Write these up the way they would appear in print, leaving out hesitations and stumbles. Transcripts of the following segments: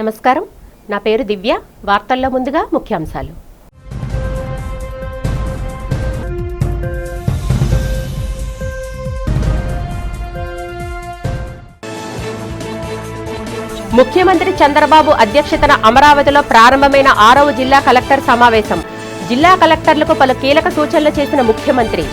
నమస్కారం, నా పేరు దివ్య. వార్తల్లో ముందుగా ముఖ్యాంశాలు. ముఖ్యమంత్రి చంద్రబాబు అధ్యక్షతన అమరావతిలో ప్రారంభమైన 6వ జిల్లా కలెక్టర్ సమావేశం. జిల్లా కలెక్టర్లకు పలు కీలక సూచనలు చేసిన ముఖ్యమంత్రి.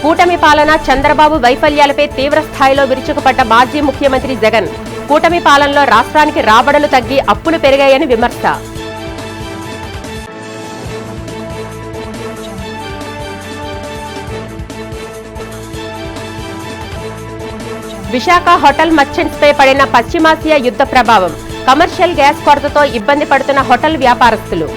కూటమి పాలన, చంద్రబాబు వైఫల్యాలపై తీవ్ర స్థాయిలో విరుచుకుపడ్డ మాజీ ముఖ్యమంత్రి జగన్. కూటమి పాలనలో రాష్ట్రానికి రాబడులు తగ్గి అప్పులు పెరిగాయని విమర్శ. విశాఖ హోటల్ మర్చెంట్స్ పై పడిన పశ్చిమాసియా యుద్ధ ప్రభావం. కమర్షియల్ గ్యాస్ కొరతతో ఇబ్బంది పడుతున్న హోటల్ వ్యాపారస్తులు.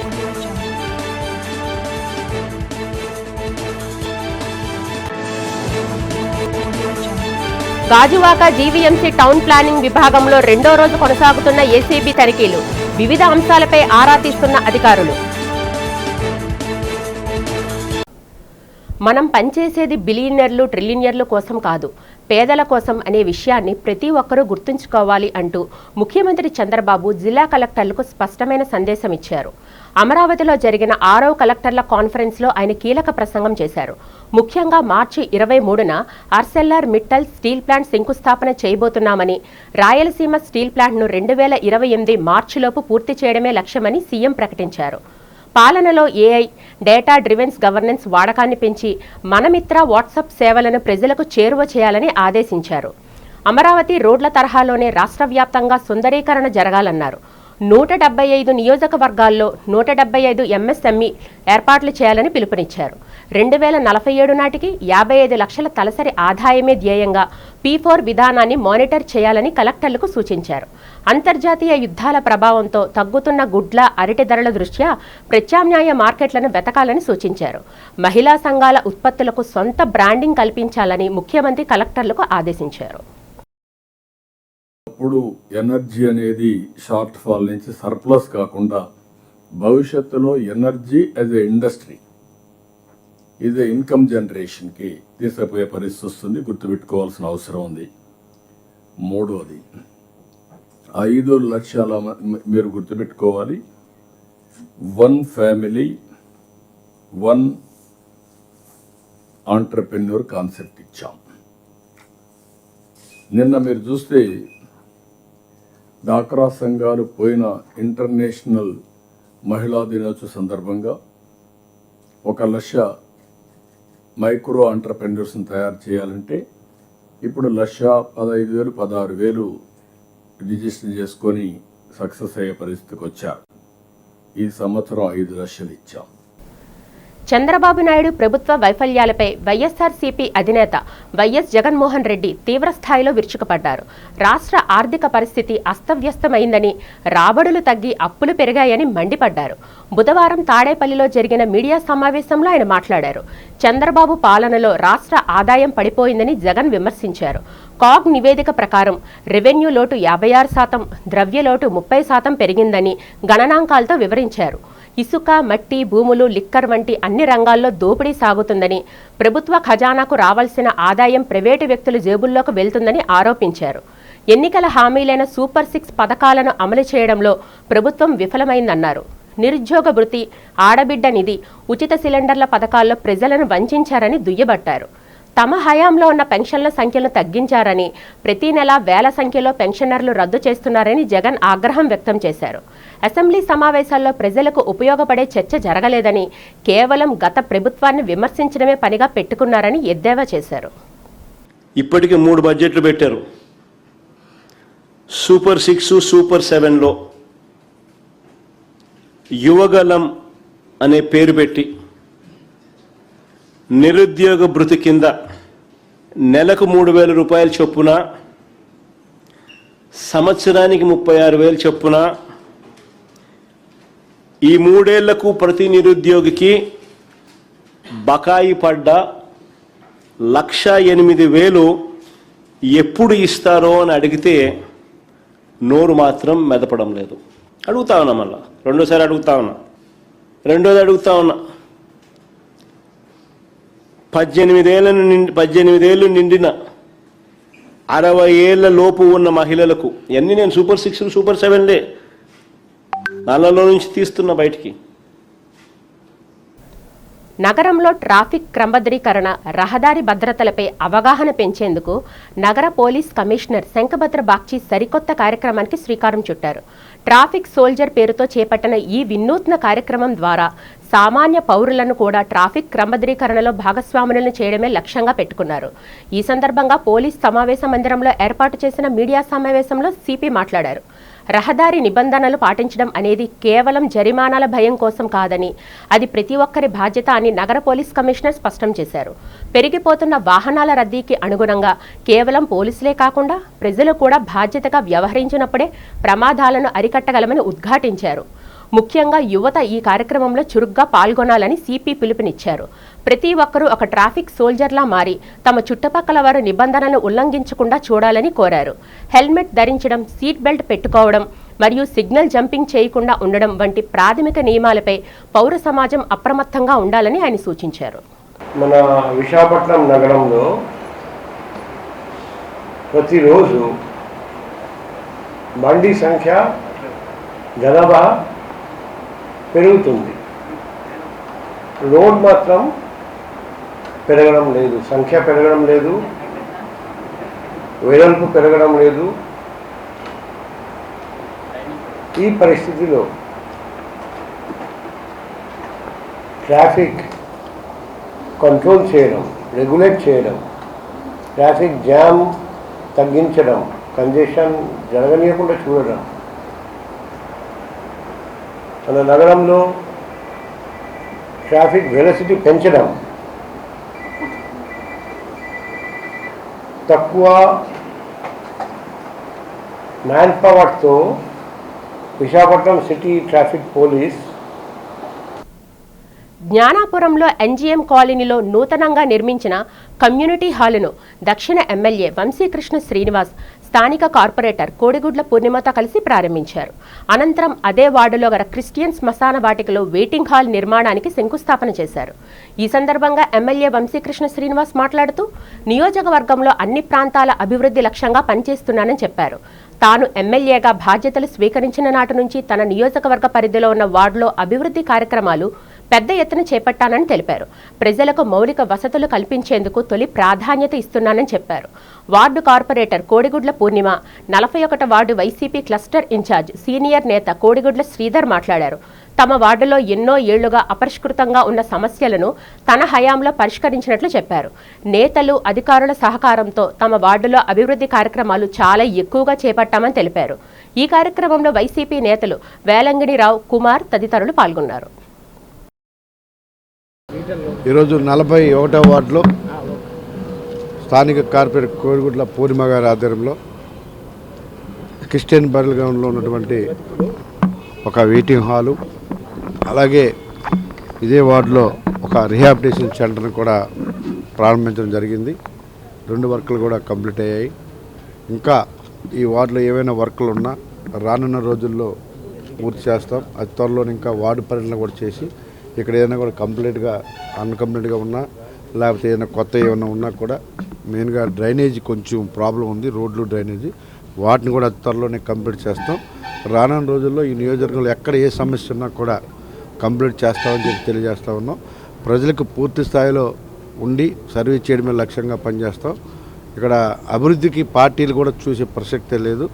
గాజువాక జీవీఎంసీ టౌన్ ప్లానింగ్ విభాగంలో 2వ రోజు కొనసాగుతున్న ఏసీబీ తనిఖీలు. వివిధ అంశాలపై ఆరా తీస్తున్న అధికారులు. మనం పనిచేసేది బిలియనర్లు, ట్రిలియనర్లు కోసం కాదు, పేదల కోసం అనే విషయాన్ని ప్రతి ఒక్కరూ గుర్తుంచుకోవాలి అంటూ ముఖ్యమంత్రి చంద్రబాబు జిల్లా కలెక్టర్లకు స్పష్టమైన సందేశం ఇచ్చారు. అమరావతిలో జరిగిన 6వ కలెక్టర్ల కాన్ఫరెన్స్లో ఆయన కీలక ప్రసంగం చేశారు. ముఖ్యంగా మార్చి 23న ఆర్సెల్లర్ మిట్టల్ స్టీల్ ప్లాంట్ శంకుస్థాపన చేయబోతున్నామని, రాయలసీమ స్టీల్ ప్లాంట్ను 2028 మార్చిలోపు పూర్తి చేయడమే లక్ష్యమని సీఎం ప్రకటించారు. పాలనలో ఏఐ, డేటా డ్రివెన్స్ గవర్నెన్స్ వాడకాన్ని పెంచి మనమిత్ర వాట్సాప్ సేవలను ప్రజలకు చేరువ చేయాలని ఆదేశించారు. అమరావతి రోడ్ల తరహాలోనే రాష్ట్ర వ్యాప్తంగా సుందరీకరణ జరగాలన్నారు. 175 నియోజకవర్గాల్లో 175 ఎంఎస్ఎంఈ ఏర్పాట్లు చేయాలని పిలుపునిచ్చారు. 2047 నాటికి 55 లక్షల తలసరి ఆదాయమే ధ్యేయంగా P4 విధానాన్ని మానిటర్ చేయాలని కలెక్టర్లకు సూచించారు. అంతర్జాతీయ యుద్ధాల ప్రభావంతో తగ్గుతున్న గుడ్ల, అరటి ధరల దృష్ట్యా ప్రత్యామ్నాయ మార్కెట్లను వెతకాలని సూచించారు. మహిళా సంఘాల ఉత్పత్తులకు సొంత బ్రాండింగ్ కల్పించాలని ముఖ్యమంత్రి కలెక్టర్లకు ఆదేశించారు. అప్పుడు ఎనర్జీ అనేది షార్ట్ ఫాల్ నుంచి సర్ప్లస్ కాకుండా భవిష్యత్తులో ఎనర్జీ యాజ్ ఎ ఇండస్ట్రీ, ఇది ఇన్కమ్ జనరేషన్కి తీసుకుపోయే పరిస్థితి వస్తుంది. గుర్తుపెట్టుకోవాల్సిన అవసరం ఉంది. మూడోది 5 లక్షల మీరు గుర్తుపెట్టుకోవాలి. 1 ఫ్యామిలీ 1 ఆంటర్ప్రెన్యూర్ కాన్సెప్ట్ ఇచ్చాం. నిన్న మీరు చూస్తే డాక్రా సంఘాలు పోయిన ఇంటర్నేషనల్ మహిళా దినోత్సవ సందర్భంగా 1 లక్ష మైక్రో ఆంటర్ప్రెన్యూర్స్ని తయారు చేయాలంటే ఇప్పుడు 1,15,000 16,000 రిజిస్టర్ చేసుకొని సక్సెస్ అయ్యే పరిస్థితికి వచ్చారు. ఈ సంవత్సరం 5 లక్షలు ఇచ్చాం. చంద్రబాబు నాయుడు ప్రభుత్వ వైఫల్యాలపై వైఎస్ఆర్సీపీ అధినేత వైఎస్ జగన్మోహన్ రెడ్డి తీవ్రస్థాయిలో విరుచుకుపడ్డారు. రాష్ట్ర ఆర్థిక పరిస్థితి అస్తవ్యస్తమైందని, రాబడులు తగ్గి అప్పులు పెరిగాయని మండిపడ్డారు. బుధవారం తాడేపల్లిలో జరిగిన మీడియా సమావేశంలో ఆయన మాట్లాడారు. చంద్రబాబు పాలనలో రాష్ట్ర ఆదాయం పడిపోయిందని జగన్ విమర్శించారు. కాగ్ నివేదిక ప్రకారం రెవెన్యూ లోటు 56%, ద్రవ్యలోటు 30% పెరిగిందని గణనాంకాలతో వివరించారు. ఇసుక, మట్టి, భూములు, లిక్కర్ వంటి అన్ని రంగాల్లో దోపిడీ సాగుతుందని, ప్రభుత్వ ఖజానాకు రావాల్సిన ఆదాయం ప్రైవేటు వ్యక్తుల జేబుల్లోకి వెళ్తుందని ఆరోపించారు. ఎన్నికల హామీలైన సూపర్ 6 పథకాలను అమలు చేయడంలో ప్రభుత్వం విఫలమైందన్నారు. నిరుద్యోగ భృతి, ఆడబిడ్డ నిధి, ఉచిత సిలిండర్ల పథకాల్లో ప్రజలను వంచారని దుయ్యబట్టారు. తమ హయాంలో ఉన్న పెన్షన్ల సంఖ్యను తగ్గించారని, ప్రతి నెల వేల సంఖ్యలో పెన్షనర్లు రద్దు చేస్తున్నారని జగన్ ఆగ్రహం వ్యక్తం చేశారు. అసెంబ్లీ సమావేశాల్లో ప్రజలకు ఉపయోగపడే చర్చ జరగలేదని, కేవలం గత ప్రభుత్వాన్ని విమర్శించడమే పనిగా పెట్టుకున్నారని ఎద్దేవా చేశారు. ఇప్పటికే 3 బడ్జెట్లు పెట్టారు. సూపర్ 6, సూపర్ 7లో యువగలం అనే పేరు పెట్టి నిరుద్యోగ భృతి కింద నెలకు 3,000 రూపాయలు చొప్పున, సంవత్సరానికి 36,000 చొప్పున, ఈ 3 ఏళ్లకు ప్రతి నిరుద్యోగికి బకాయి పడ్డ 1,08,000 ఎప్పుడు ఇస్తారో అని అడిగితే నోరు మాత్రం మెదపడం లేదు. అడుగుతా ఉన్నా, మళ్ళా రెండోసారి అడుగుతా ఉన్నా. 18 ఏళ్ళు నిండిన 60 ఏళ్ల లోపు ఉన్న మహిళలకు ఇవన్నీ నేను సూపర్ 6 సూపర్ 7లే నాలలో నుంచి తీస్తున్న బయటికి. నగరంలో ట్రాఫిక్ క్రమబద్ధీకరణ, రహదారి భద్రతలపై అవగాహన పెంచేందుకు నగర పోలీస్ కమిషనర్ శంఖభద్ర బాగ్చి సరికొత్త కార్యక్రమానికి శ్రీకారం చుట్టారు. ట్రాఫిక్ సోల్జర్ పేరుతో చేపట్టిన ఈ వినూత్న కార్యక్రమం ద్వారా సామాన్య పౌరులను కూడా ట్రాఫిక్ క్రమబద్ధీకరణలో భాగస్వాములను చేయడమే లక్ష్యంగా పెట్టుకున్నారు. ఈ సందర్భంగా పోలీస్ సమావేశ మందిరంలో ఏర్పాటు చేసిన మీడియా సమావేశంలో సిపి మాట్లాడారు. రహదారి నిబంధనలు పాటించడం అనేది కేవలం జరిమానాల భయం కోసం కాదని, అది ప్రతి ఒక్కరి బాధ్యత అని నగర పోలీస్ కమిషనర్ స్పష్టం చేశారు. పెరిగిపోతున్న వాహనాల రద్దీకి అనుగుణంగా కేవలం పోలీసులే కాకుండా ప్రజలు కూడా బాధ్యతగా వ్యవహరించినప్పుడే ప్రమాదాలను అరికట్టగలమని ఉద్ఘాటించారు. ముఖ్యంగా యువత ఈ కార్యక్రమంలో చురుగ్గా పాల్గొనాలని సిపి పిలుపునిచ్చారు. ప్రతి ఒక్కరూ ఒక ట్రాఫిక్ సోల్జర్లా మారి తమ చుట్టుపక్కల వారు నిబంధనలను ఉల్లంఘించకుండా చూడాలని కోరారు. హెల్మెట్ ధరించడం, సీట్ బెల్ట్ పెట్టుకోవడం మరియు సిగ్నల్ జంపింగ్ చేయకుండా ఉండడం వంటి ప్రాథమిక నియమాలపై పౌర సమాజం అప్రమత్తంగా ఉండాలని ఆయన సూచించారు. మన విశాఖపట్నం నగరంలో ప్రతిరోజు బండి సంఖ్య, జనాభా పెరుగుతుంది. రోడ్ మాత్రం పెరగడం లేదు, సంఖ్య పెరగడం లేదు, వెడల్పు పెరగడం లేదు. ఈ పరిస్థితిలో ట్రాఫిక్ కంట్రోల్ చేయడం, రెగ్యులేట్ చేయడం, ట్రాఫిక్ జామ్ తగ్గించడం, కంజెషన్ జరగనీయకుండా చూడడం, మన నగరంలో ట్రాఫిక్ వెలాసిటీ పెంచడం, తక్కువ మ్యాన్ పవర్తో విశాఖపట్నం సిటీ ట్రాఫిక్ పోలీస్ జ్ఞానాపురంలో ఎన్జీఎం కాలనీలో నూతనంగా నిర్మించిన కమ్యూనిటీ హాలును దక్షిణ ఎమ్మెల్యే వంశీకృష్ణ శ్రీనివాస్ స్థానిక కార్పొరేటర్ కోడిగుడ్ల పూర్ణిమతో కలిసి ప్రారంభించారు. అనంతరం అదే వార్డులో గల క్రిస్టియన్ శ్మశాన వాటికలో వెయిటింగ్ హాల్ నిర్మాణానికి శంకుస్థాపన చేశారు. ఈ సందర్భంగా ఎమ్మెల్యే వంశీకృష్ణ శ్రీనివాస్ మాట్లాడుతూ నియోజకవర్గంలో అన్ని ప్రాంతాల అభివృద్ధి లక్ష్యంగా పనిచేస్తున్నానని చెప్పారు. తాను ఎమ్మెల్యేగా బాధ్యతలు స్వీకరించిన నాటి నుంచి తన నియోజకవర్గ పరిధిలో ఉన్న వార్డులో అభివృద్ధి కార్యక్రమాలు పెద్ద ఎత్తున చేపట్టానని తెలిపారు. ప్రజలకు మౌలిక వసతులు కల్పించేందుకు తొలి ప్రాధాన్యత ఇస్తున్నానని చెప్పారు. వార్డు కార్పొరేటర్ కోడిగుడ్ల పూర్ణిమ, 41వ ward YCP cluster incharge senior నేత కోడిగుడ్ల శ్రీధర్ మాట్లాడారు. తమ వార్డులో ఎన్నో ఏళ్లుగా అపరిష్కృతంగా ఉన్న సమస్యలను తన హయాంలో పరిష్కరించినట్లు చెప్పారు. నేతలు, అధికారుల సహకారంతో తమ వార్డులో అభివృద్ధి కార్యక్రమాలు చాలా ఎక్కువగా చేపట్టామని తెలిపారు. ఈ కార్యక్రమంలో వైసీపీ నేతలు వేలంగిణిరావు, కుమార్ తదితరులు పాల్గొన్నారు. ఈరోజు 41వ వార్డులో స్థానిక కార్పొరేటర్ కోడిగుడ్ల పూర్ణిమ గారి ఆధ్వర్యంలో క్రిస్టియన్ బరిల్ గ్రౌండ్లో ఉన్నటువంటి ఒక వెయిటింగ్ హాలు, అలాగే ఇదే వార్డులో ఒక రిహాబిలిటేషన్ సెంటర్ని కూడా ప్రారంభించడం జరిగింది. 2 వర్కులు కూడా కంప్లీట్ అయ్యాయి. ఇంకా ఈ వార్డులో ఏవైనా వర్కులు ఉన్నా రానున్న రోజుల్లో పూర్తి చేస్తాం. అతి త్వరలో ఇంకా వార్డు పరిణామం కూడా చేసి ఇక్కడ ఏదైనా కూడా కంప్లీట్గా అన్కంప్లీట్గా ఉన్నా, లేకపోతే ఏదైనా కొత్త ఏమైనా ఉన్నా కూడా, మెయిన్గా డ్రైనేజీ కొంచెం ప్రాబ్లం ఉంది, రోడ్లు డ్రైనేజీ, వాటిని కూడా అతి త్వరలోనే కంప్లీట్ చేస్తాం. రానున్న రోజుల్లో ఈ నియోజకవర్గంలో ఎక్కడ ఏ సమస్య ఉన్నా కూడా కంప్లీట్ చేస్తామని చెప్పి తెలియజేస్తూ ఉన్నాం. ప్రజలకు పూర్తి స్థాయిలో ఉండి సర్వీస్ చేయడమే లక్ష్యంగా పనిచేస్తాం. ఇక్కడ అభివృద్ధికి పార్టీలు కూడా చూసే ప్రసక్తే లేదు.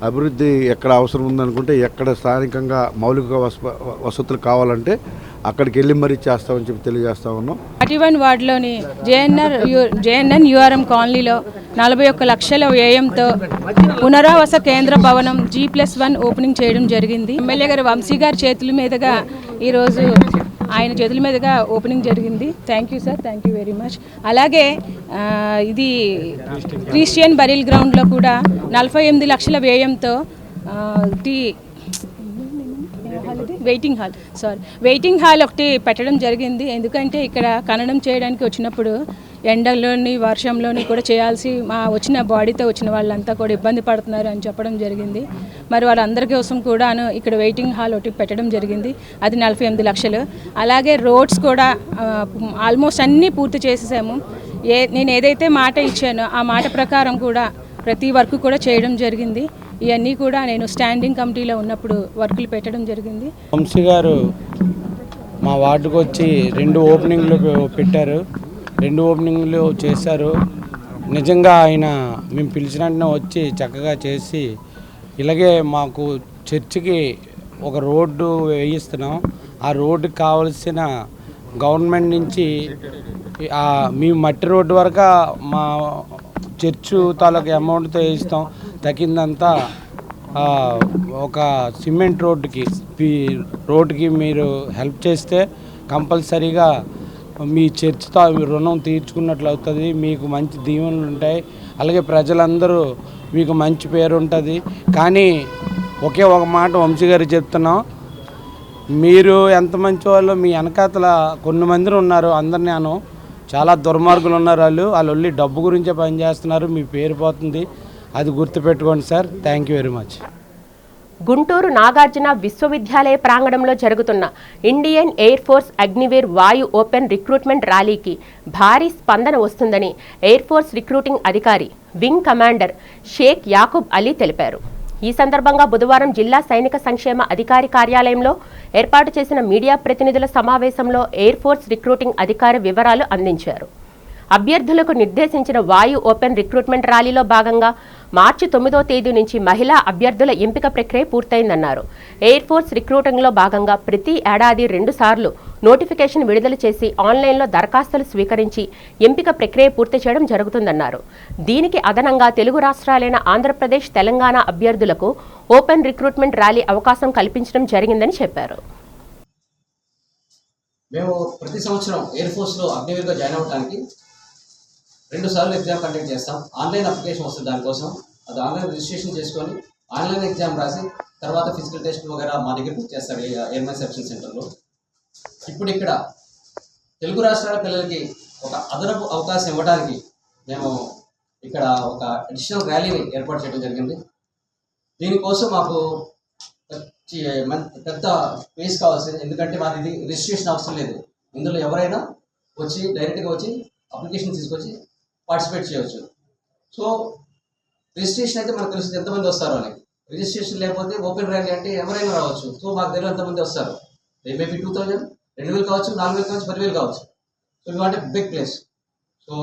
అభివృద్ధి ఎక్కడ అవసరం ఉందనుకుంటే, ఎక్కడ స్థానికంగా మౌలిక వసతులు కావాలంటే అక్కడికి వెళ్ళి మరీ చేస్తామని చెప్పి తెలియజేస్తా ఉన్నాం. 41 వార్డులోని జేఎన్ఎన్ యూఆర్ఎం కాలనీలో 41 లక్షల వ్యయంతో పునరావాస కేంద్ర భవనం G+1 ఓపెనింగ్ చేయడం జరిగింది. ఎమ్మెల్యే గారు వంశీ గారి చేతుల మీదుగా ఈరోజు ఆయన చేతుల మీదుగా ఓపెనింగ్ జరిగింది. Thank you sir, thank you very much. అలాగే ఇది క్రిస్టియన్ బరిల్ గ్రౌండ్లో కూడా 48 లక్షల వ్యయంతో వెయిటింగ్ హాల్ ఒకటి పెట్టడం జరిగింది. ఎందుకంటే ఇక్కడ ఖననం చేయడానికి వచ్చినప్పుడు ఎండలోని వర్షంలోని కూడా చేయాల్సి మా వచ్చిన బాడీతో వచ్చిన వాళ్ళంతా కూడా ఇబ్బంది పడుతున్నారు అని చెప్పడం జరిగింది. మరి వాళ్ళందరి కోసం కూడాను ఇక్కడ వెయిటింగ్ హాల్ ఒకటి పెట్టడం జరిగింది. అది 48 లక్షలు. అలాగే రోడ్స్ కూడా ఆల్మోస్ట్ అన్నీ పూర్తి చేసేసాము. నేను ఏదైతే మాట ఇచ్చానో ఆ మాట ప్రకారం కూడా ప్రతి వర్క్ కూడా చేయడం జరిగింది. ఇవన్నీ కూడా నేను స్టాండింగ్ కమిటీలో ఉన్నప్పుడు వర్కులు పెట్టడం జరిగింది. వంశీ గారు మా వార్డుకు వచ్చి 2 ఓపెనింగ్లు పెట్టారు. 2 ఓపెనింగ్లు చేశారు. నిజంగా ఆయన మేము పిలిచిన వెంటనే వచ్చి చక్కగా చేసి, ఇలాగే మాకు చర్చికి ఒక రోడ్డు వేయిస్తున్నాం. ఆ రోడ్డుకి కావలసిన గవర్నమెంట్ నుంచి మీ మట్టి రోడ్డు వరకు మా చర్చు తాలూకు అమౌంట్తో వేయిస్తాం. తగ్గిందంతా ఒక సిమెంట్ రోడ్డుకి మీరు హెల్ప్ చేస్తే కంపల్సరీగా మీ చర్చితో రుణం తీర్చుకున్నట్లు అవుతుంది. మీకు మంచి దీవెనలు ఉంటాయి. అలాగే ప్రజలందరూ మీకు మంచి పేరు ఉంటుంది. కానీ ఒకే ఒక మాట వంశీ గారికి చెప్తున్నాం, మీరు ఎంత మంచి వాళ్ళు, మీ వెనకాతల కొన్ని మంది ఉన్నారు. అందరినీ చాలా దుర్మార్గులు ఉన్నారు. వాళ్ళు వెళ్ళి డబ్బు గురించే పనిచేస్తున్నారు. మీ పేరు పోతుంది. అది గుర్తుపెట్టుకోండి sir. Thank you very much. Guntur Nagarjuna విశ్వవిద్యాలయ ప్రాంగణంలో జరుగుతున్న ఇండియన్ ఎయిర్ ఫోర్స్ అగ్నివీర్ వాయు ఓపెన్ రిక్రూట్మెంట్ ర్యాలీకి భారీ స్పందన వస్తుందని ఎయిర్ ఫోర్స్ రిక్రూటింగ్ అధికారి వింగ్ కమాండర్ షేక్ యాకూబ్ అలీ తెలిపారు. ఈ సందర్భంగా బుధవారం జిల్లా సైనిక సంక్షేమ అధికారి కార్యాలయంలో ఏర్పాటు చేసిన మీడియా ప్రతినిధుల సమావేశంలో ఎయిర్ ఫోర్స్ రిక్రూటింగ్ అధికారి వివరాలు అందించారు. అభ్యర్థులకు నిర్దేశించిన వాయు ఓపెన్ రిక్రూట్మెంట్ ర్యాలీలో భాగంగా మార్చి 9వ తేదీ నుంచి మహిళా అభ్యర్థుల ఎంపిక ప్రక్రియ పూర్తయిందన్నారు. ఎయిర్ ఫోర్స్ రిక్రూటింగ్లో భాగంగా ప్రతి ఏడాది 2 సార్లు నోటిఫికేషన్ విడుదల చేసి ఆన్లైన్లో దరఖాస్తులు స్వీకరించి ఎంపిక ప్రక్రియ పూర్తి చేయడం జరుగుతుందన్నారు. దీనికి అదనంగా తెలుగు రాష్ట్రాలైన ఆంధ్రప్రదేశ్, తెలంగాణ అభ్యర్థులకు ఓపెన్ రిక్రూట్మెంట్ ర్యాలీ అవకాశం కల్పించడం జరిగిందని చెప్పారు. మేము ప్రతి సంవత్సరం ఎయిర్ ఫోర్స్లో అగ్నివీర్గా జాయిన్ అవ్వడానికి 2 సార్లు ఎగ్జామ్ కండక్ట్ చేస్తాం. ఆన్లైన్ అప్లికేషన్ వస్తుంది. దానికోసం అది ఆన్లైన్ రిజిస్ట్రేషన్ చేసుకొని ఆన్లైన్ ఎగ్జామ్ రాసి తర్వాత ఫిజికల్ టెస్ట్ వగేరా మా దగ్గర చేస్తారు ఎయిర్మెన్ సెలక్షన్ సెంటర్లో. ఇప్పుడు ఇక్కడ తెలుగు రాష్ట్రాల పిల్లలకి ఒక అదనపు అవకాశం ఇవ్వడానికి మేము ఇక్కడ ఒక అడిషనల్ ర్యాలీని ఏర్పాటు చేయడం జరిగింది. దీనికోసం మాకు పెద్ద స్పేస్ కావాల్సింది. ఎందుకంటే మాది ఇది రిజిస్ట్రేషన్ అవసరం లేదు. ఇందులో ఎవరైనా వచ్చి డైరెక్ట్గా వచ్చి అప్లికేషన్ తీసుకొచ్చి పార్టిసిపేట్ చేయవచ్చు. సో రిజిస్ట్రేషన్ అయితే మనకు తెలుస్తుంది ఎంతమంది వస్తారో అని. రిజిస్ట్రేషన్ లేకపోతే ఓపెన్ ర్యాలీ అంటే ఎవరైనా రావచ్చు. సో మాకు తెలియదు ఎంతమంది వస్తారు. మేబీ 2000, 2000 కావచ్చు, 4000 కావచ్చు, 10,000 కావచ్చు. So we want a big place. So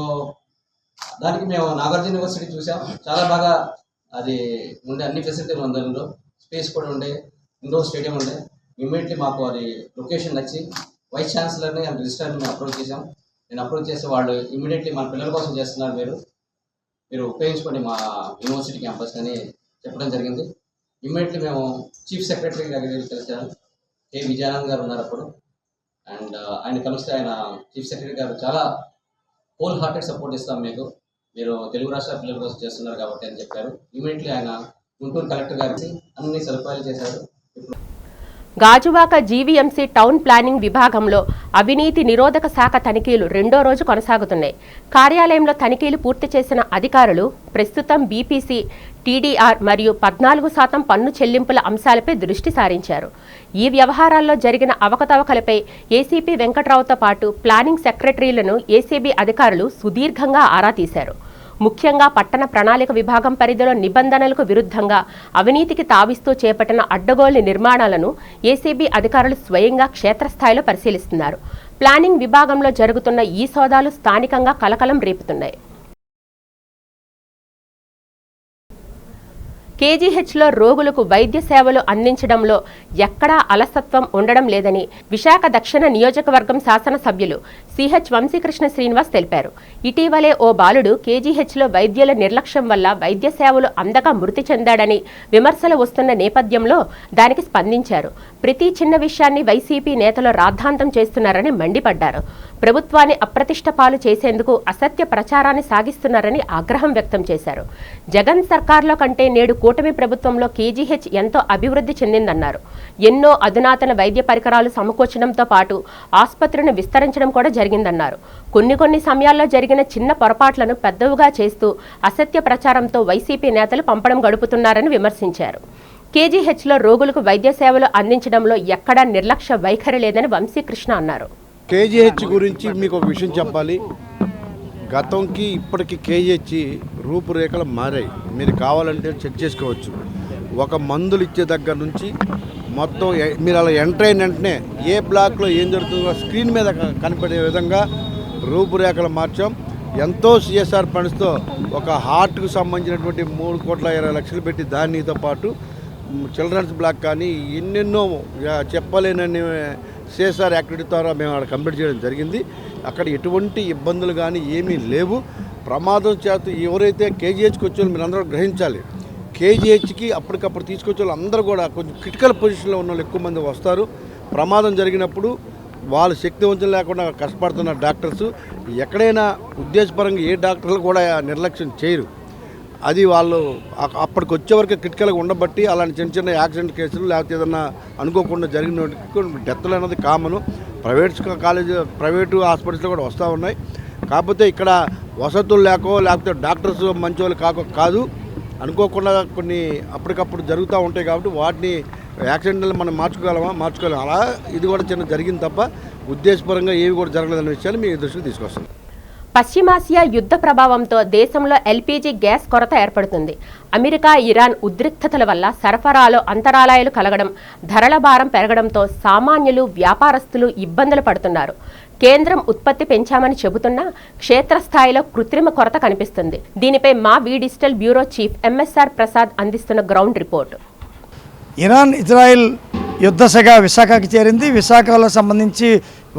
దానికి మేము నాగార్జున యూనివర్సిటీ చూసాం. చాలా బాగా అది ఉండే, అన్ని ఫెసిలిటీలు ఉంది. అందులో స్పేస్ కూడా ఉండే, ఇండోర్ స్టేడియం ఉండే. ఇమ్మీడియట్లీ మాకు అది లొకేషన్ నచ్చి వైస్ ఛాన్సలర్ని అండ్ రిజిస్ట్రార్ని మేము అప్రోచ్ చేసాం. నేను అప్రోచ్ చేస్తే వాళ్ళు ఇమ్మీడియట్లీ మన పిల్లల కోసం చేస్తున్నారు, మీరు ఉపయోగించుకోండి మా యూనివర్సిటీ క్యాంపస్ అని చెప్పడం జరిగింది. ఇమ్మీడియట్లీ మేము చీఫ్ సెక్రటరీ గారి కలిసాను. కే విజయానంద్ గారు ఉన్నారు అప్పుడు. అండ్ ఆయన కలిస్తే ఆయన చీఫ్ సెక్రటరీ గారు చాలా హోల్ హార్టెడ్ సపోర్ట్ ఇస్తాం మీకు, మీరు తెలుగు రాష్ట్ర పిల్లల కోసం చేస్తున్నారు కాబట్టి అని చెప్పారు. ఇమ్మీడియట్లీ ఆయన గుంటూరు కలెక్టర్ గారికి అన్ని సదుపాయాలు చేశారు. గాజువాక జీవీఎంసీ టౌన్ ప్లానింగ్ విభాగంలో అవినీతి నిరోధక శాఖ తనిఖీలు 2వ రోజు కొనసాగుతున్నాయి. కార్యాలయంలో తనిఖీలు పూర్తి చేసిన అధికారులు ప్రస్తుతం బీపీసీ, టీడీఆర్ మరియు 14% పన్ను చెల్లింపుల అంశాలపై దృష్టి సారించారు. ఈ వ్యవహారాల్లో జరిగిన అవకతవకలపై ఏసీపీ వెంకట్రావుతో పాటు ప్లానింగ్ సెక్రటరీలను ఏసీబీ అధికారులు సుదీర్ఘంగా ఆరా తీశారు. ముఖ్యంగా పట్టణ ప్రణాళిక విభాగం పరిధిలో నిబంధనలకు విరుద్ధంగా అవినీతికి తావిస్తూ చేపట్టిన అడ్డగోలు నిర్మాణాలను ఏసీబీ అధికారులు స్వయంగా క్షేత్రస్థాయిలో పరిశీలిస్తున్నారు. ప్లానింగ్ విభాగంలో జరుగుతున్న ఈ సోదాలు స్థానికంగా కలకలం రేపుతున్నాయి. కేజీహెచ్లో రోగులకు వైద్య సేవలు అందించడంలో ఎక్కడా అలసత్వం ఉండడం లేదని విశాఖ దక్షిణ నియోజకవర్గం శాసనసభ్యులు సిహెచ్ వంశీకృష్ణ శ్రీనివాస్ తెలిపారు. ఇటీవలే ఓ బాలుడు కేజీహెచ్లో వైద్యుల నిర్లక్ష్యం వల్ల వైద్య సేవలు అందక మృతి చెందాడని విమర్శలు వస్తున్న నేపథ్యంలో దానికి స్పందించారు. ప్రతి చిన్న విషయాన్ని వైసీపీ నేతలు రాద్ధాంతం చేస్తున్నారని మండిపడ్డారు. ప్రభుత్వాన్ని అప్రతిష్ట పాలు చేసేందుకు అసత్య ప్రచారాన్ని సాగిస్తున్నారని ఆగ్రహం వ్యక్తం చేశారు. జగన్ సర్కార్లో కంటే నేడు కూటమి ప్రభుత్వంలో కేజీహెచ్ ఎంతో అభివృద్ధి చెందిందన్నారు. ఎన్నో అధునాతన వైద్య పరికరాలు సమకూర్చడంతో పాటు ఆసుపత్రిని విస్తరించడం కూడా జరిగిందన్నారు. కొన్ని సమయాల్లో జరిగిన చిన్న పొరపాట్లను పెద్దవిగా చేస్తూ అసత్య ప్రచారంతో వైసీపీ నేతలు పంపడం గడుపుతున్నారని విమర్శించారు. కేజీహెచ్లో రోగులకు వైద్య సేవలు అందించడంలో ఎక్కడా నిర్లక్ష్య వైఖరి లేదని వంశీకృష్ణ అన్నారు. కేజీహెచ్ గురించి మీకు ఒక విషయం చెప్పాలి. గతంకి ఇప్పటికి కేజీహెచ్ రూపురేఖలు మారాయి. మీరు కావాలంటే చెక్ చేసుకోవచ్చు. ఒక మందులు ఇచ్చే దగ్గర నుంచి మొత్తం మీరు అలా ఎంటర్ అయిన వెంటనే ఏ బ్లాక్లో ఏం జరుగుతుందో స్క్రీన్ మీద కనపడే విధంగా రూపురేఖలు మార్చాం. ఎంతో సిఎస్ఆర్ ఫండ్స్తో ఒక హార్ట్కు సంబంధించినటువంటి 3,20,00,000 పెట్టి దానితో పాటు చిల్డ్రన్స్ బ్లాక్ కానీ ఎన్నెన్నో చెప్పలేనని సిఎస్ఆర్ యాక్టివిటీ ద్వారా మేము అక్కడ కంప్లీట్ చేయడం జరిగింది. అక్కడ ఎటువంటి ఇబ్బందులు కానీ ఏమీ లేవు. ప్రమాదం చేత ఎవరైతే కేజీహెచ్కి వచ్చే మీరు అందరూ గ్రహించాలి. కేజీహెచ్కి అప్పటికప్పుడు తీసుకొచ్చే వాళ్ళు అందరూ కూడా కొంచెం క్రిటికల్ పొజిషన్లో ఉన్న వాళ్ళు ఎక్కువ మంది వస్తారు. ప్రమాదం జరిగినప్పుడు వాళ్ళు శక్తివంతం లేకుండా కష్టపడుతున్న డాక్టర్స్ ఎక్కడైనా ఉద్దేశపరంగా ఏ డాక్టర్లు కూడా నిర్లక్ష్యం చేయరు. అది వాళ్ళు అప్పటికి వచ్చే వరకు క్రిటికల్గా ఉండబట్టి అలాంటి చిన్న యాక్సిడెంట్ కేసులు లేకపోతే ఏదన్నా అనుకోకుండా జరిగిన డెత్లు అనేది కామను. ప్రైవేటు హాస్పిటల్స్లో కూడా వస్తూ ఉన్నాయి. కాకపోతే ఇక్కడ వసతులు లేకపోతే డాక్టర్స్ మంచి వాళ్ళు కాదు, అనుకోకుండా కొన్ని అప్పటికప్పుడు జరుగుతూ ఉంటాయి. కాబట్టి వాటిని యాక్సిడెంట్లు మనం మార్చుకోలేము. అలా ఇది కూడా చిన్న జరిగింది తప్ప ఉద్దేశపరంగా ఏవి కూడా జరగలేదనే విషయాన్ని మీ దృష్టికి తీసుకొస్తాం. పశ్చిమాసియా యుద్ధ ప్రభావంతో దేశంలో ఎల్పీజీ గ్యాస్ కొరత ఏర్పడుతుంది. అమెరికా, ఇరాన్ ఉద్రిక్తతల వల్ల సరఫరాలో అంతరాయాలు కలగడం, ధరల భారం పెరగడంతో సామాన్యులు, వ్యాపారస్తులు ఇబ్బందులు పడుతున్నారు. కేంద్రం ఉత్పత్తి పెంచామని చెబుతున్నా క్షేత్రస్థాయిలో కృత్రిమ కొరత కనిపిస్తుంది. దీనిపై మా V digital bureau chief MSR Prasad అందిస్తున్న గ్రౌండ్ రిపోర్ట్. ఇరాన్, ఇజ్రాయెల్ యుద్ధ శాఖ విశాఖకి చేరింది. విశాఖలో సంబంధించి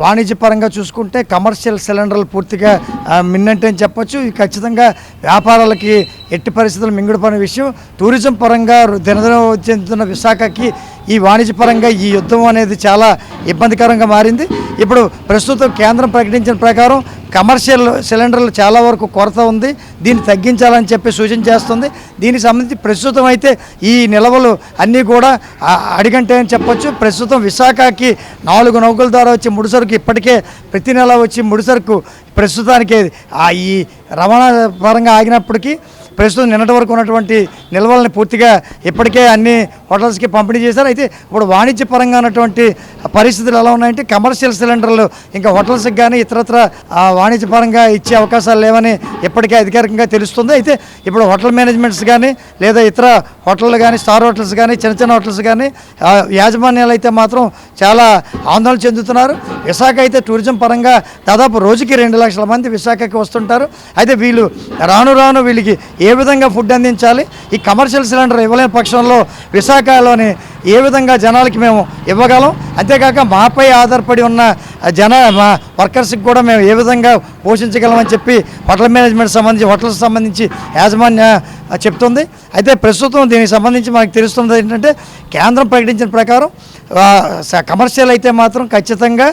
వాణిజ్యపరంగా చూసుకుంటే కమర్షియల్ సిలిండర్లు పూర్తిగా మిన్నంటే అని చెప్పొచ్చు. ఖచ్చితంగా వ్యాపారాలకి ఎట్టి పరిస్థితులు మింగుడుపడిన విషయం. టూరిజం పరంగా దినదిన చెందుతున్న విశాఖకి ఈ వాణిజ్యపరంగా ఈ యుద్ధం అనేది చాలా ఇబ్బందికరంగా మారింది. ఇప్పుడు ప్రస్తుతం కేంద్రం ప్రకటించిన ప్రకారం కమర్షియల్ సిలిండర్లు చాలా వరకు కొరత ఉంది. దీన్ని తగ్గించాలని చెప్పి సూచన చేస్తుంది. దీనికి సంబంధించి ప్రస్తుతం అయితే ఈ నిల్వలు అన్నీ కూడా అడిగంటే అని చెప్పొచ్చు. ప్రస్తుతం విశాఖకి 4 నౌకల ద్వారా వచ్చే ముడిసరుకు ఇప్పటికే ప్రతి నెల వచ్చి ముడిసరుకు ప్రస్తుతానికి ఈ రవాణా పరంగా ఆగినప్పటికీ ప్రస్తుతం నిన్నటి వరకు ఉన్నటువంటి నిల్వల్ని పూర్తిగా ఇప్పటికే అన్ని హోటల్స్కి పంపిణీ చేశారు. అయితే ఇప్పుడు వాణిజ్యపరంగా ఉన్నటువంటి పరిస్థితులు ఎలా ఉన్నాయంటే కమర్షియల్ సిలిండర్లు ఇంకా హోటల్స్కి కానీ ఇతరత్ర వాణిజ్యపరంగా ఇచ్చే అవకాశాలు లేవని ఇప్పటికే అధికారికంగా తెలుస్తుంది. అయితే ఇప్పుడు హోటల్ మేనేజ్మెంట్స్ కానీ లేదా ఇతర హోటళ్ళు కానీ స్టార్ హోటల్స్ కానీ చిన్న హోటల్స్ కానీ యాజమాన్యాలు అయితే మాత్రం చాలా ఆందోళన చెందుతున్నారు. విశాఖ అయితే టూరిజం పరంగా దాదాపు రోజుకి 2 లక్షల మంది విశాఖకి వస్తుంటారు. అయితే వీళ్ళు రాను వీళ్ళకి ఏ విధంగా ఫుడ్ అందించాలి, ఈ కమర్షియల్ సిలిండర్ ఇవ్వలేని పక్షంలో విశాఖలోని ఏ విధంగా జనాలకి మేము ఇవ్వగలం, అంతేకాక మాపై ఆధారపడి ఉన్న మా వర్కర్స్కి కూడా మేము ఏ విధంగా పోషించగలమని చెప్పి హోటల్ మేనేజ్మెంట్ సంబంధించి హోటల్స్ సంబంధించి యాజమాన్య చెప్తుంది. అయితే ప్రస్తుతం దీనికి సంబంధించి మనకు తెలుస్తుంది ఏంటంటే కేంద్రం ప్రకటించిన ప్రకారం కమర్షియల్ అయితే మాత్రం ఖచ్చితంగా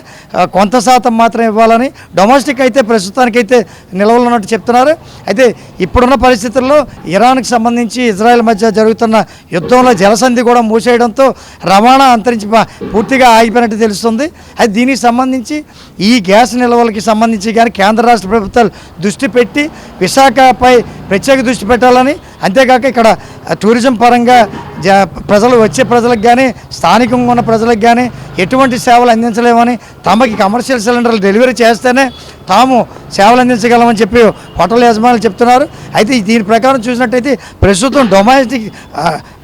కొంత శాతం మాత్రం ఇవ్వాలని, డొమెస్టిక్ అయితే ప్రస్తుతానికైతే నిల్వలు ఉన్నట్టు చెప్తున్నారు. అయితే ఇప్పుడున్న పరిస్థితుల్లో ఇరాన్కి సంబంధించి ఇజ్రాయెల్ మధ్య జరుగుతున్న యుద్ధంలో జలసంధి కూడా మూసేయడంతో రవాణా అంతరించి పూర్తిగా ఆగిపోయినట్టు తెలుస్తుంది. అయితే దీనికి సంబంధించి ఈ గ్యాస్ నిల్వలకి సంబంధించి కానీ కేంద్ర రాష్ట్ర ప్రభుత్వాలు దృష్టి పెట్టి విశాఖపై ప్రత్యేక దృష్టి పెట్టాలని, అంతేకాక ఇక్కడ టూరిజం పరంగా ప్రజలు వచ్చే ప్రజలకు కానీ స్థానికంగా ఉన్న ప్రజలకు కానీ ఎటువంటి సేవలు అందించలేమని, తమకి కమర్షియల్ సిలిండర్లు డెలివరీ చేస్తేనే తాము సేవలు అందించగలమని చెప్పి హోటల్ యజమానులు చెప్తున్నారు. అయితే దీని ప్రకారం చూసినట్టయితే ప్రస్తుతం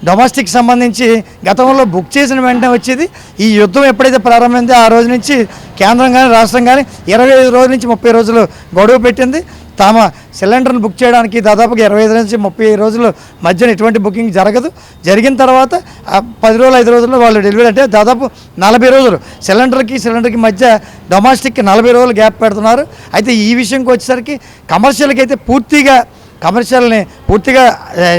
డొమెస్టిక్ సంబంధించి గతంలో బుక్ చేసిన వెంటనే వచ్చేది. ఈ యుద్ధం ఎప్పుడైతే ప్రారంభమైందో ఆ రోజు నుంచి కేంద్రం కానీ రాష్ట్రం కానీ 25 రోజుల నుంచి 30 రోజులు గడువు పెట్టింది. తమ సిలిండర్ను బుక్ చేయడానికి దాదాపుగా 25 నుంచి 30 రోజుల మధ్యన ఎటువంటి బుకింగ్ జరగదు. జరిగిన తర్వాత 10 రోజులు 5 రోజుల్లో వాళ్ళు డెలివరీ అంటే దాదాపు 40 రోజులు సిలిండర్కి మధ్య డొమెస్టిక్కి 40 రోజులు గ్యాప్ పెడుతున్నారు. అయితే ఈ విషయంకి వచ్చేసరికి కమర్షియల్కి అయితే కమర్షియల్ని పూర్తిగా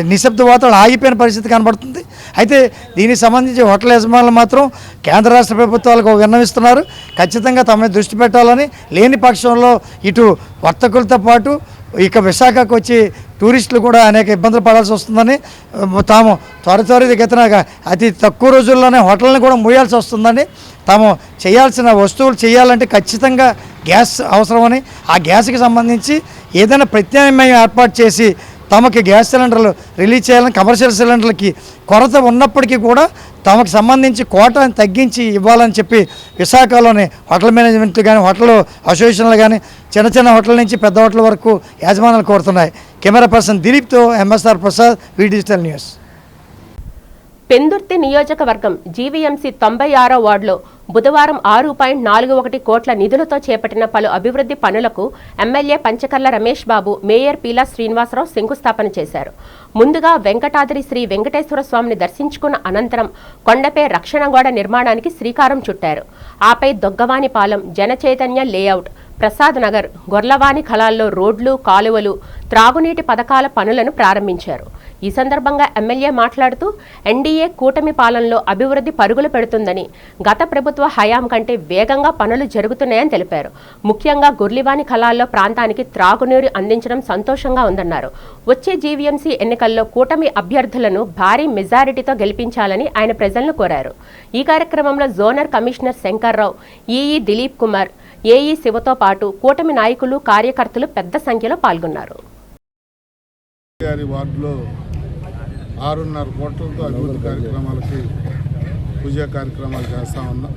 నిశ్శబ్ద వాతావరణం ఆగిపోయిన పరిస్థితి కనబడుతుంది. అయితే దీనికి సంబంధించి హోటల్ యజమానులు మాత్రం కేంద్ర రాష్ట్ర ప్రభుత్వాలకు విన్నవిస్తున్నారు. ఖచ్చితంగా తమ దృష్టి పెట్టాలని, లేని పక్షంలో ఇటు వర్తకులతో పాటు ఇక విశాఖకు వచ్చి టూరిస్టులు కూడా అనేక ఇబ్బందులు పడాల్సి వస్తుందని, తాము త్వరితగతిన అతి తక్కువ రోజుల్లోనే హోటల్ని కూడా మూయాల్సి వస్తుందని, తాము చేయాల్సిన వస్తువులు చేయాలంటే ఖచ్చితంగా గ్యాస్ అవసరమని, ఆ గ్యాస్కి సంబంధించి ఏదైనా ప్రత్యామ్నాయం ఏర్పాటు చేసి తమకి గ్యాస్ సిలిండర్లు రిలీజ్ చేయాలని, కమర్షియల్ సిలిండర్లకి కొరత ఉన్నప్పటికీ కూడా తమకు సంబంధించి కోటాను తగ్గించి ఇవ్వాలని చెప్పి విశాఖలోని హోటల్ మేనేజ్మెంట్లు కానీ, హోటల్ అసోసియేషన్లు కానీ, చిన్న చిన్న హోటల్ నుంచి పెద్ద హోటల్ వరకు యాజమాన్యాలు కోరుతున్నాయి. కెమెరా పర్సన్ దిలీప్తో ఎంఎస్ఆర్ ప్రసాద్, వి డిజిటల్ న్యూస్. పెందుర్తి నియోజకవర్గం జీవీఎంసీ 96వ వార్డులో బుధవారం 6.41 కోట్ల నిధులతో చేపట్టిన పలు అభివృద్ధి పనులకు ఎమ్మెల్యే పంచకర్ల రమేష్ బాబు, మేయర్ పీలా శ్రీనివాసరావు శంకుస్థాపన చేశారు. ముందుగా వెంకటాద్రి శ్రీ వెంకటేశ్వర స్వామిని దర్శించుకున్న అనంతరం కొండపై రక్షణ గోడ నిర్మాణానికి శ్రీకారం చుట్టారు. ఆపై దొగ్గవానిపాలెం, జనచైతన్య లేఅవుట్, ప్రసాద్ నగర్, గొర్లవాని కళాల్లో రోడ్లు, కాలువలు, త్రాగునీటి పథకాల పనులను ప్రారంభించారు. ఈ సందర్భంగా ఎమ్మెల్యే మాట్లాడుతూ ఎన్డీఏ కూటమి పాలనలో అభివృద్ధి పరుగులు పెడుతుందని, గత ప్రభుత్వ హయాం కంటే వేగంగా పనులు జరుగుతున్నాయని తెలిపారు. ముఖ్యంగా గుర్లివాని కళాల్లో ప్రాంతానికి త్రాగునీరు అందించడం సంతోషంగా ఉందన్నారు. వచ్చే జీవీఎంసీ ఎన్నికల్లో కూటమి అభ్యర్థులను భారీ మెజారిటీతో గెలిపించాలని ఆయన ప్రజలను కోరారు. ఈ కార్యక్రమంలో zonal commissioner Shankarrao, EE Dilip Kumar, AE శివతో పాటు కూటమి నాయకులు, కార్యకర్తలు పెద్ద సంఖ్యలో పాల్గొన్నారు. 6.5 కోట్లతో అభివృద్ధి కార్యక్రమాలకి పూజా కార్యక్రమాలు చేస్తూ ఉన్నాం.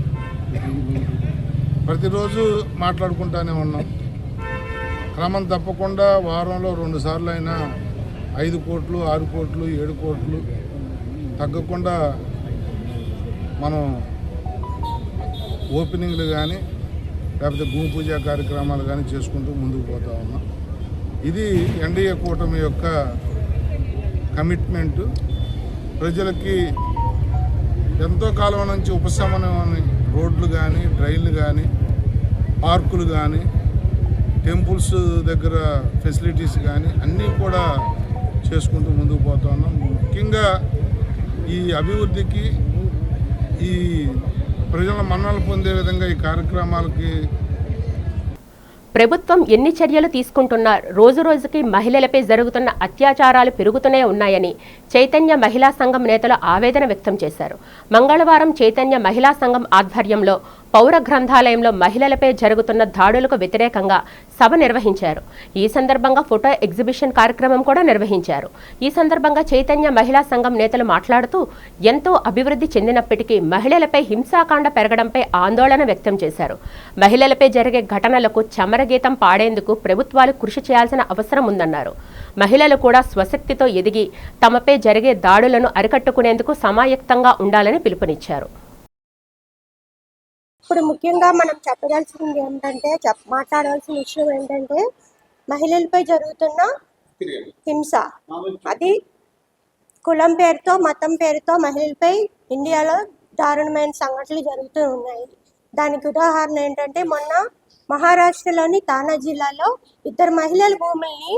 ప్రతిరోజు మాట్లాడుకుంటూనే ఉన్నాం. క్రమం తప్పకుండా వారంలో 2 సార్లు అయినా 5 కోట్లు, 6 కోట్లు, 7 కోట్లు తగ్గకుండా మనం ఓపెనింగ్లు కానీ లేకపోతే భూమి పూజా కార్యక్రమాలు కానీ చేసుకుంటూ ముందుకు పోతూ ఉన్నాం. ఇది ఎన్డీఏ కూటమి యొక్క కమిట్మెంటు. ప్రజలకి ఎంతో కాలం నుంచి ఉపశమనం, రోడ్లు కానీ, డ్రైన్లు కానీ, పార్కులు కానీ, టెంపుల్స్ దగ్గర ఫెసిలిటీస్ కానీ అన్నీ కూడా చేసుకుంటూ ముందుకు పోతా ఉన్నాం. ముఖ్యంగా ఈ అభివృద్ధికి, ఈ ప్రజల మన్ననలు పొందే విధంగా ఈ కార్యక్రమాలకి ప్రభుత్వం ఎన్ని చర్యలు తీసుకుంటున్నా రోజురోజుకి మహిళలపై జరుగుతున్న అత్యాచారాలు పెరుగుతూనే ఉన్నాయని చైతన్య మహిళా సంఘం నేతలు ఆవేదన వ్యక్తం చేశారు. మంగళవారం చైతన్య మహిళా సంఘం ఆధ్వర్యంలో పౌర గ్రంథాలయంలో మహిళలపై జరుగుతున్న దాడులకు వ్యతిరేకంగా సభ నిర్వహించారు. ఈ సందర్భంగా ఫోటో ఎగ్జిబిషన్ కార్యక్రమం కూడా నిర్వహించారు. ఈ సందర్భంగా చైతన్య మహిళా సంఘం నేతలు మాట్లాడుతూ ఎంతో అభివృద్ధి చెందినప్పటికీ మహిళలపై హింసాకాండ పెరగడంపై ఆందోళన వ్యక్తం చేశారు. మహిళలపై జరిగే ఘటనలకు చమరగీతం పాడేందుకు ప్రభుత్వాలు కృషి చేయాల్సిన అవసరం ఉందన్నారు. మహిళలు కూడా స్వశక్తితో ఎదిగి తమపై జరిగే దాడులను అరికట్టుకునేందుకు సమాయత్తంగా ఉండాలని పిలుపునిచ్చారు. ఇప్పుడు ముఖ్యంగా మనం చెప్పదలసింది ఏంటంటే, మాట్లాడాల్సిన విషయం ఏంటంటే, మహిళలపై జరుగుతున్న హింస, అది కులం పేరుతో, మతం పేరుతో మహిళలపై ఇండియాలో దారుణమైన సంఘటనలు జరుగుతూ ఉన్నాయి. దానికి ఉదాహరణ ఏంటంటే, మొన్న మహారాష్ట్రలోని తానా జిల్లాలో 2 మహిళల భూముల్ని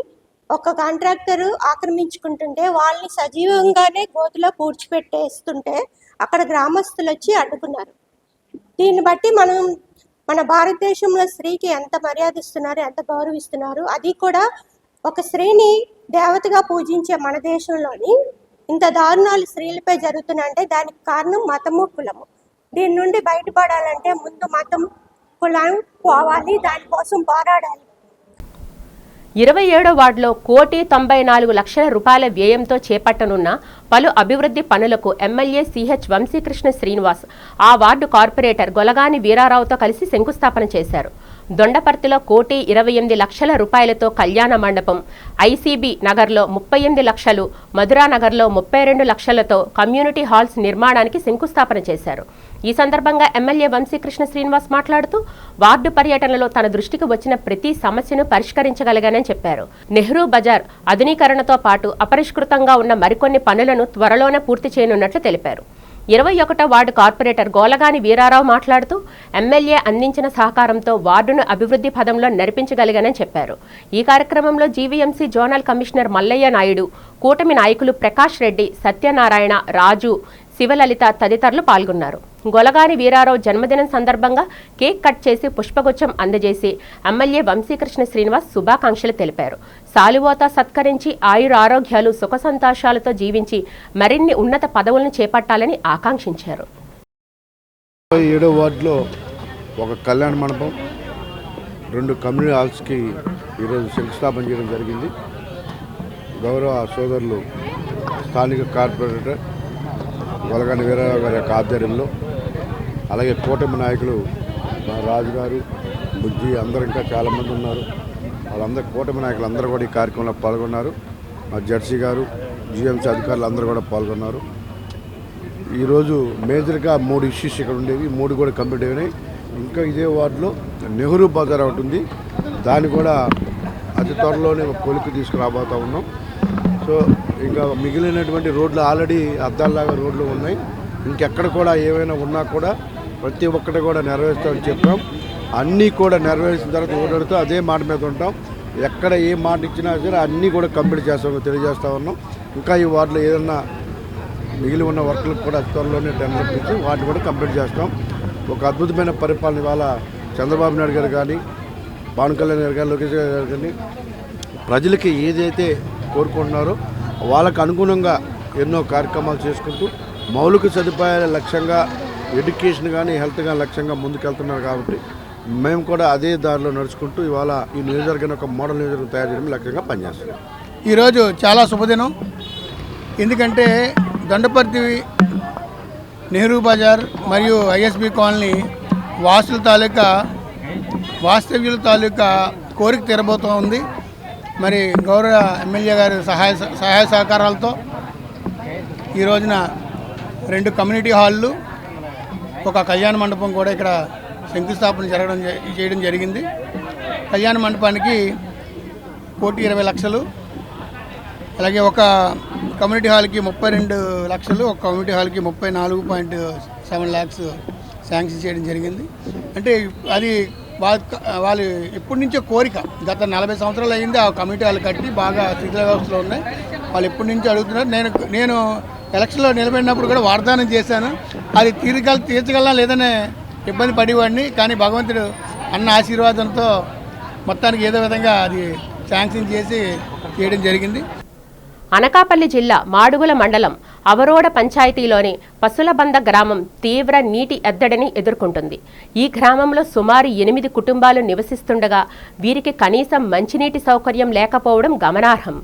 ఒక కాంట్రాక్టర్ ఆక్రమించుకుంటుంటే వాళ్ళని సజీవంగానే గోతులో పూడ్చిపెట్టేస్తుంటే అక్కడ గ్రామస్తులు వచ్చి అడ్డుకున్నారు. దీన్ని బట్టి మనం మన భారతదేశంలో స్త్రీకి ఎంత మర్యాద ఇస్తున్నారు, ఎంత గౌరవిస్తున్నారు. అది కూడా ఒక స్త్రీని దేవతగా పూజించే మన దేశంలోని ఇంత దారుణాలు స్త్రీలపై జరుగుతున్నాయంటే దానికి కారణం మతము, కులము. దీని నుండి బయటపడాలంటే ముందు మతం, కులం పోవాలి, దానికోసం పోరాడాలి. 27వ వార్డులో 1,94,00,000 రూపాయల వ్యయంతో చేపట్టనున్న పలు అభివృద్ధి పనులకు ఎమ్మెల్యే సిహెచ్ వంశీకృష్ణ శ్రీనివాస్, ఆ వార్డు కార్పొరేటర్ గొలగాని వీరారావుతో కలిసి శంకుస్థాపన చేశారు. దొండపర్తిలో 1,28,00,000 రూపాయలతో కళ్యాణ మండపం, ఐసీబీ నగర్లో 38 లక్షలు, మధురా నగర్లో 32 లక్షలతో కమ్యూనిటీ హాల్స్ నిర్మాణానికి శంకుస్థాపన చేశారు. ఈ సందర్భంగా ఎమ్మెల్యే వంశీకృష్ణ శ్రీనివాస్ మాట్లాడుతూ వార్డు పర్యటనలో తన దృష్టికి వచ్చిన ప్రతి సమస్యను పరిష్కరించగలిగానని చెప్పారు. నెహ్రూ బజార్ ఆధునీకరణతో పాటు అపరిష్కృతంగా ఉన్న మరికొన్ని పనులను త్వరలోనే పూర్తి చేయనున్నట్లు తెలిపారు. 21వ వార్డు కార్పొరేటర్ గోలగాని వీరారావు మాట్లాడుతూ ఎమ్మెల్యే అందించిన సహకారంతో వార్డును అభివృద్ధి పదంలో నడిపించగలిగానని చెప్పారు. ఈ కార్యక్రమంలో GVMC zonal commissioner Mallaiah Naidu, కూటమి నాయకులు ప్రకాష్ రెడ్డి, సత్యనారాయణ, రాజు, శివలలిత తదితరులు పాల్గొన్నారు. గొలగాని వీరారావు జన్మదినం సందర్భంగా కేక్ కట్ చేసి పుష్పగుచ్చం అందజేసి ఎమ్మెల్యే వంశీకృష్ణ శ్రీనివాస్ శుభాకాంక్షలు తెలిపారు. సాలువోత సత్కరించి ఆయురారోగ్యాలు సుఖ సంతోషాలతో జీవించి మరిన్ని ఉన్నత పదవులను చేపట్టాలని ఆకాంక్షించారు. 7వ వార్డులో ఒక కళ్యాణ మండపం, 2 కమ్యూనిటీ హాల్స్కి ఈరోజు శంకుస్థాపన చేయడం జరిగింది. గౌరవ సోదరులు స్థానిక కార్పొరేటర్ గొలగాని వీరారావు గారి యొక్క ఆధ్వర్యంలో, అలాగే కూటమి నాయకులు మా రాజు గారు, బుజ్జి, అందరూ ఇంకా చాలామంది ఉన్నారు. వాళ్ళందరూ కూటమి నాయకులు అందరూ కూడా ఈ కార్యక్రమంలో పాల్గొన్నారు. మా జడ్సీ గారు, జిఎంసీ అధికారులు అందరూ కూడా పాల్గొన్నారు. ఈరోజు మేజర్గా 3 ఇష్యూస్ ఇక్కడ ఉండేవి, 3 కూడా కంప్లీట్ అయినాయి. ఇంకా ఇదే వార్డులో నెహ్రూ బజార్ ఒకటి ఉంది, దాన్ని కూడా అతి త్వరలోనే ఒక కొలిక్కి తీసుకురాబోతూ ఉన్నాం. సో ఇంకా మిగిలినటువంటి రోడ్లు ఆల్రెడీ అద్దాల్లాగా రోడ్లు ఉన్నాయి. ఇంకెక్కడ కూడా ఏమైనా ఉన్నా కూడా ప్రతి ఒక్కటి కూడా నెరవేరుస్తామని చెప్పాం. అన్నీ కూడా నెరవేర్చిన తర్వాత ఓడడుతూ అదే మాట మీద ఉంటాం. ఎక్కడ ఏ మాట ఇచ్చినా సరే అన్నీ కూడా కంప్లీట్ చేస్తామని తెలియజేస్తూ ఉన్నాం. ఇంకా ఈ వార్డులో ఏదన్నా మిగిలి ఉన్న వర్కులకు కూడా త్వరలోనే టెండర్ ఇచ్చి వాటిని కూడా కంప్లీట్ చేస్తాం. ఒక అద్భుతమైన పరిపాలన ఇవాళ చంద్రబాబు నాయుడు గారు కానీ, పవన్ కళ్యాణ్ గారు కానీ, లోకేష్ గారు కానీ ప్రజలకి ఏదైతే కోరుకుంటున్నారో వాళ్ళకు అనుగుణంగా ఎన్నో కార్యక్రమాలు చేసుకుంటూ మౌలిక సదుపాయాల లక్ష్యంగా, ఎడ్యుకేషన్ కానీ హెల్త్ కానీ లక్ష్యంగా ముందుకెళ్తున్నారు. కాబట్టి మేము కూడా అదే దారిలో నడుచుకుంటూ ఇవాళ ఈ నియోజకవర్గాన్ని ఒక మోడల్ నియోజకవర్గం తయారు చేయడం లక్ష్యంగా పనిచేస్తున్నాం. ఈరోజు చాలా శుభదినం. ఎందుకంటే దండపర్తి, నెహ్రూ బజార్ మరియు ఐఎస్బి కాలనీ వాస్తవ్యుల తాలూకా కోరిక తీరబోతూ ఉంది. మరి గౌరవ ఎమ్మెల్యే గారి సహాయ సహకారాలతో ఈ రోజున 2 కమ్యూనిటీ హాళ్ళు, ఒక కళ్యాణ మండపం కూడా ఇక్కడ శంకుస్థాపన చేయడం జరిగింది. కళ్యాణ మండపానికి 1,20,00,000, అలాగే ఒక కమ్యూనిటీ హాల్కి 32 లక్షలు, ఒక కమ్యూనిటీ హాల్కి 34.7 lakhs శాంక్షన్ చేయడం జరిగింది. అంటే అది వాళ్ళు ఎప్పటి నుంచో కోరిక, గత 40 సంవత్సరాలు అయింది ఆ కమ్యూనిటీ హాల్ కట్టి బాగా శిథిల వ్యవస్థలో ఉన్నాయి. వాళ్ళు ఎప్పటి నుంచో అడుగుతున్నారు. నేను ఎలక్షన్లో నిలబడినప్పుడు కూడా వాగ్దానం చేశాను, అది తీర్చగలనా లేదనే ఇబ్బంది పడేవాడిని. కానీ భగవంతుడు అన్న ఆశీర్వాదంతో మొత్తానికి ఏదో విధంగా అది శాంక్షన్ చేసి చేయడం జరిగింది. అనకాపల్లి జిల్లా మాడుగుల మండలం అవరోడ పంచాయతీలోని పసులబంద గ్రామం తీవ్ర నీటి ఎద్దడిని ఎదుర్కొంటుంది. ఈ గ్రామంలో సుమారు 8 కుటుంబాలు నివసిస్తుండగా వీరికి కనీసం మంచినీటి సౌకర్యం లేకపోవడం గమనార్హం.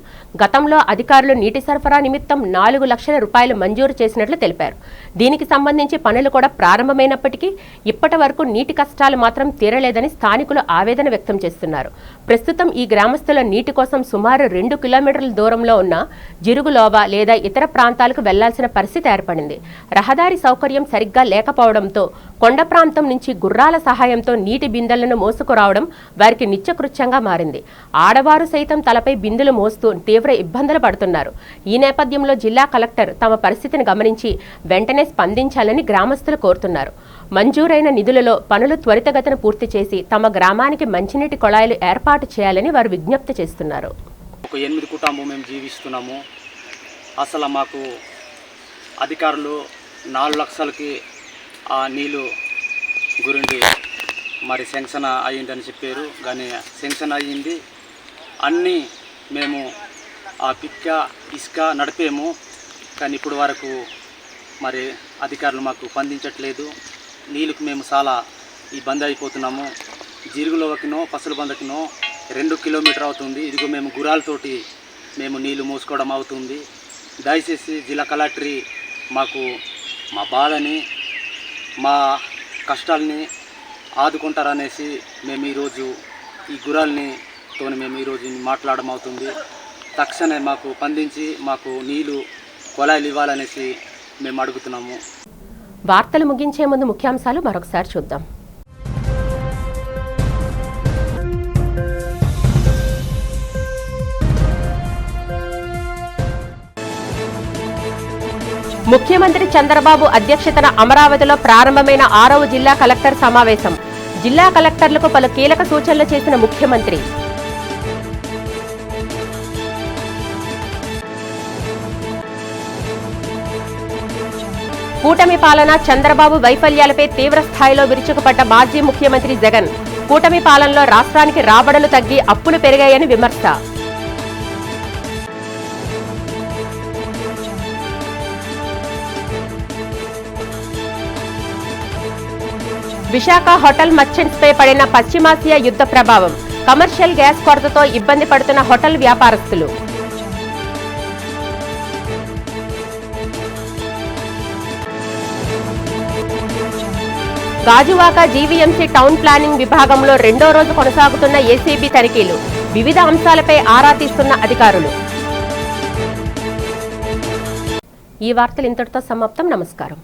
గతంలో అధికారులు నీటి సరఫరా నిమిత్తం 4 లక్షల రూపాయలు మంజూరు చేసినట్లు తెలిపారు. దీనికి సంబంధించి పనులు కూడా ప్రారంభమైనప్పటికీ ఇప్పటి వరకు నీటి కష్టాలు మాత్రం తీరలేదని స్థానికులు ఆవేదన వ్యక్తం చేస్తున్నారు. ప్రస్తుతం ఈ గ్రామస్తుల నీటి కోసం సుమారు 2 కిలోమీటర్ల దూరంలో ఉన్న జిరుగులోవా లేదా ఇతర ప్రాంతాలకు వెళ్లాల్సిన పరిస్థితి ఏర్పడింది. రహదారి సౌకర్యం సరిగ్గా లేకపోవడంతో కొండ ప్రాంతం నుంచి గుర్రాల సహాయంతో నీటి బిందెలను మోసుకురావడం వారికి నిత్యకృత్యంగా మారింది. ఆడవారు సైతం తలపై బిందెలు మోస్తూ తీవ్ర ఇబ్బందులు పడుతున్నారు. ఈ నేపథ్యంలో జిల్లా కలెక్టర్ తమ పరిస్థితిని గమనించి వెంటనే స్పందించాలని గ్రామస్తులు కోరుతున్నారు. మంజూరైన నిధులలో పనులు త్వరితగతిన పూర్తి చేసి తమ గ్రామానికి మంచినీటి కొళాయిలు ఏర్పాటు చేయాలని వారు విజ్ఞప్తి చేస్తున్నారు. ఒక 8 కుటుంబం మేము జీవిస్తున్నాము. అసలు మాకు అధికారులు 4 లక్షలకి ఆ నీళ్ళు గురించి మరి శాంక్షన్ అయ్యిందని చెప్పారు. కానీ శాంక్షన్ అయ్యింది అన్నీ మేము ఆ పిక్క ఇసుక నడిపేము. కానీ ఇప్పుడు వరకు మరి అధికారులు మాకు స్పందించట్లేదు. నీళ్ళకు మేము చాలా ఇబ్బంది అయిపోతున్నాము. జిరుగులోకినో పసులబందకినో 2 కిలోమీటర్ అవుతుంది. ఇదిగో మేము గుర్రాలతోటి మేము నీళ్లు మోసుకోవడం అవుతుంది. దయచేసి జిల్లా కలెక్టరీ మాకు మా బాధని, మా కష్టాలని ఆదుకుంటారనేసి మేము ఈరోజు ఈ గుర్రాలతో మేము ఈరోజు మాట్లాడడం అవుతుంది. తక్షణమే మాకు స్పందించి మాకు నీళ్లు కొలాయిలు ఇవ్వాలనేసి మేము అడుగుతున్నాము. వార్తలు ముగించే ముందు ముఖ్యాంశాలు మరొకసారి చూద్దాం. ముఖ్యమంత్రి చంద్రబాబు అధ్యక్షతన అమరావతిలో ప్రారంభమైన 6వ జిల్లా కలెక్టర్ సమావేశం. జిల్లా కలెక్టర్లకు పలు కీలక సూచనలు చేసిన ముఖ్యమంత్రి. కూటమి పాలన చంద్రబాబు వైఫల్యాలపై తీవ్ర స్థాయిలో విరుచుకుపడ్డ మాజీ ముఖ్యమంత్రి జగన్. కూటమి పాలనలో రాష్ట్రానికి రాబడులు తగ్గి అప్పులు పెరిగాయని విమర్శ. విశాఖ హోటల్ మర్చెంట్స్ పై పడిన పశ్చిమాసియా యుద్ధ ప్రభావం. కమర్షియల్ గ్యాస్ కొరతతో ఇబ్బంది పడుతున్న హోటల్ వ్యాపారస్తులు. గాజువాక జీవీఎంసీ టౌన్ ప్లానింగ్ విభాగంలో రెండో రోజు కొనసాగుతున్న ఏసీబీ తనిఖీలు. వివిధ అంశాలపై ఆరా తీస్తున్న అధికారులు. ఈ వార్తలు ఇంతటితో సమాప్తం. నమస్కారం.